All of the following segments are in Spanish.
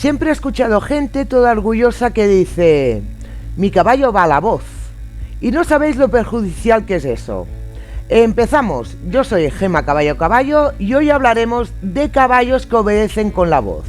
Siempre he escuchado gente toda orgullosa que dice: mi caballo va a la voz. Y no sabéis lo perjudicial que es eso. Empezamos. Yo soy Gema Caballo Caballo y hoy hablaremos de caballos que obedecen con la voz.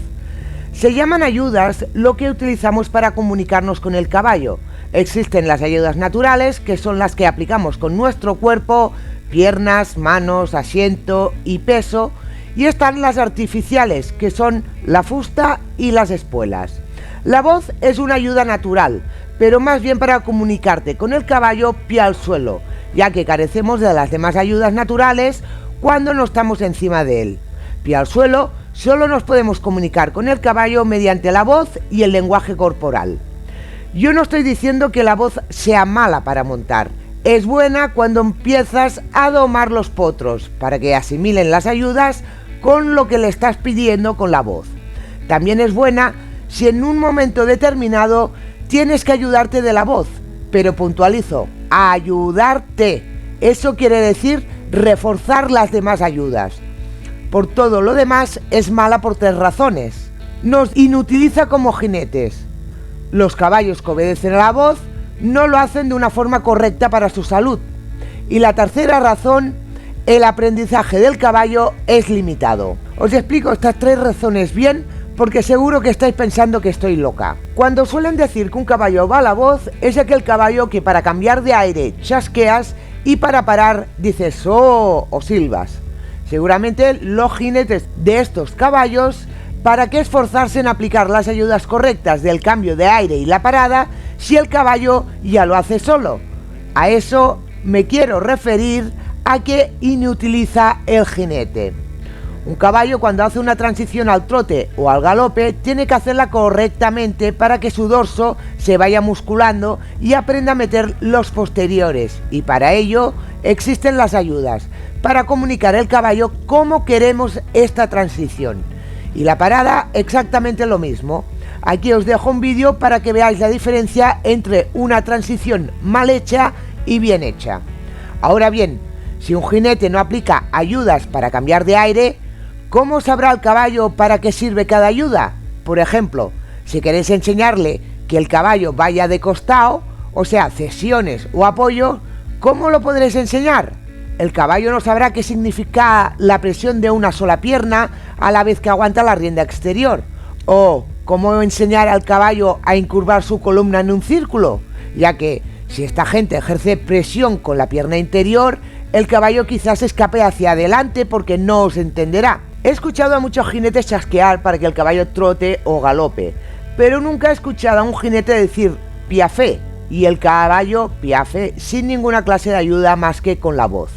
Se llaman ayudas lo que utilizamos para comunicarnos con el caballo. Existen las ayudas naturales, que son las que aplicamos con nuestro cuerpo, piernas, manos, asiento y peso, y están las artificiales, que son la fusta y las espuelas. La voz es una ayuda natural, pero más bien para comunicarte con el caballo pie al suelo, ya que carecemos de las demás ayudas naturales cuando no estamos encima de él. Pie al suelo, solo nos podemos comunicar con el caballo mediante la voz y el lenguaje corporal. Yo no estoy diciendo que la voz sea mala para montar. Es buena cuando empiezas a domar los potros, para que asimilen las ayudas con lo que le estás pidiendo con la voz. También es buena si en un momento determinado tienes que ayudarte de la voz, pero puntualizo, ayudarte. Eso quiere decir reforzar las demás ayudas. Por todo lo demás es mala por 3 razones. Nos inutiliza como jinetes. Los caballos que obedecen a la voz no lo hacen de una forma correcta para su salud. Y la tercera razón, el aprendizaje del caballo es limitado. Os explico estas 3 razones bien, porque seguro que estáis pensando que estoy loca. Cuando suelen decir que un caballo va a la voz, es aquel caballo que para cambiar de aire chasqueas y para parar dices "oh" o silbas. Seguramente los jinetes de estos caballos, ¿para qué esforzarse en aplicar las ayudas correctas del cambio de aire y la parada si el caballo ya lo hace solo? A eso me quiero referir, a que inutiliza el jinete. Un caballo, cuando hace una transición al trote o al galope, tiene que hacerla correctamente para que su dorso se vaya musculando y aprenda a meter los posteriores, y para ello existen las ayudas, para comunicar al caballo cómo queremos esta transición. Y la parada exactamente lo mismo. Aquí os dejo un vídeo para que veáis la diferencia entre una transición mal hecha y bien hecha. Ahora bien, si un jinete no aplica ayudas para cambiar de aire, ¿cómo sabrá el caballo para qué sirve cada ayuda? Por ejemplo, si queréis enseñarle que el caballo vaya de costado, o sea, cesiones o apoyo, ¿cómo lo podréis enseñar? El caballo no sabrá qué significa la presión de una sola pierna a la vez que aguanta la rienda exterior. O cómo enseñar al caballo a incurvar su columna en un círculo, ya que si esta gente ejerce presión con la pierna interior, el caballo quizás escape hacia adelante porque no os entenderá. He escuchado a muchos jinetes chasquear para que el caballo trote o galope, pero nunca he escuchado a un jinete decir piafé y el caballo piafe sin ninguna clase de ayuda más que con la voz.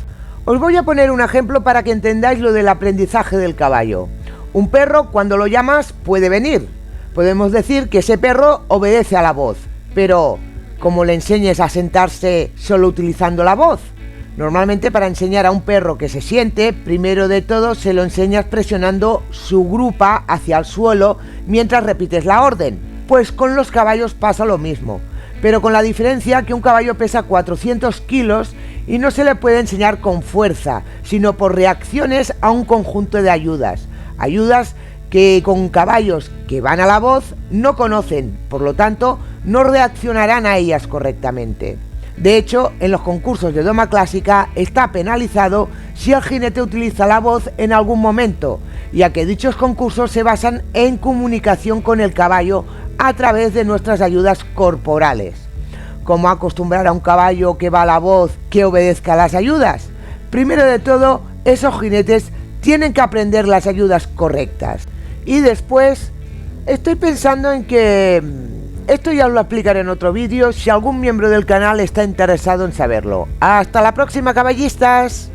Os voy a poner un ejemplo para que entendáis lo del aprendizaje del caballo. Un perro, cuando lo llamas, puede venir. Podemos decir que ese perro obedece a la voz, pero ¿cómo le enseñes a sentarse solo utilizando la voz? Normalmente, para enseñar a un perro que se siente, primero de todo se lo enseñas presionando su grupa hacia el suelo mientras repites la orden. Pues con los caballos pasa lo mismo, pero con la diferencia que un caballo pesa 400 kilos y no se le puede enseñar con fuerza, sino por reacciones a un conjunto de ayudas. Ayudas que con caballos que van a la voz no conocen, por lo tanto no reaccionarán a ellas correctamente. De hecho, en los concursos de doma clásica está penalizado si el jinete utiliza la voz en algún momento, ya que dichos concursos se basan en comunicación con el caballo a través de nuestras ayudas corporales. ¿Cómo acostumbrar a un caballo que va a la voz que obedezca a las ayudas? Primero de todo, esos jinetes tienen que aprender las ayudas correctas. Y después, estoy pensando en que esto ya lo explicaré en otro vídeo si algún miembro del canal está interesado en saberlo. ¡Hasta la próxima, caballistas!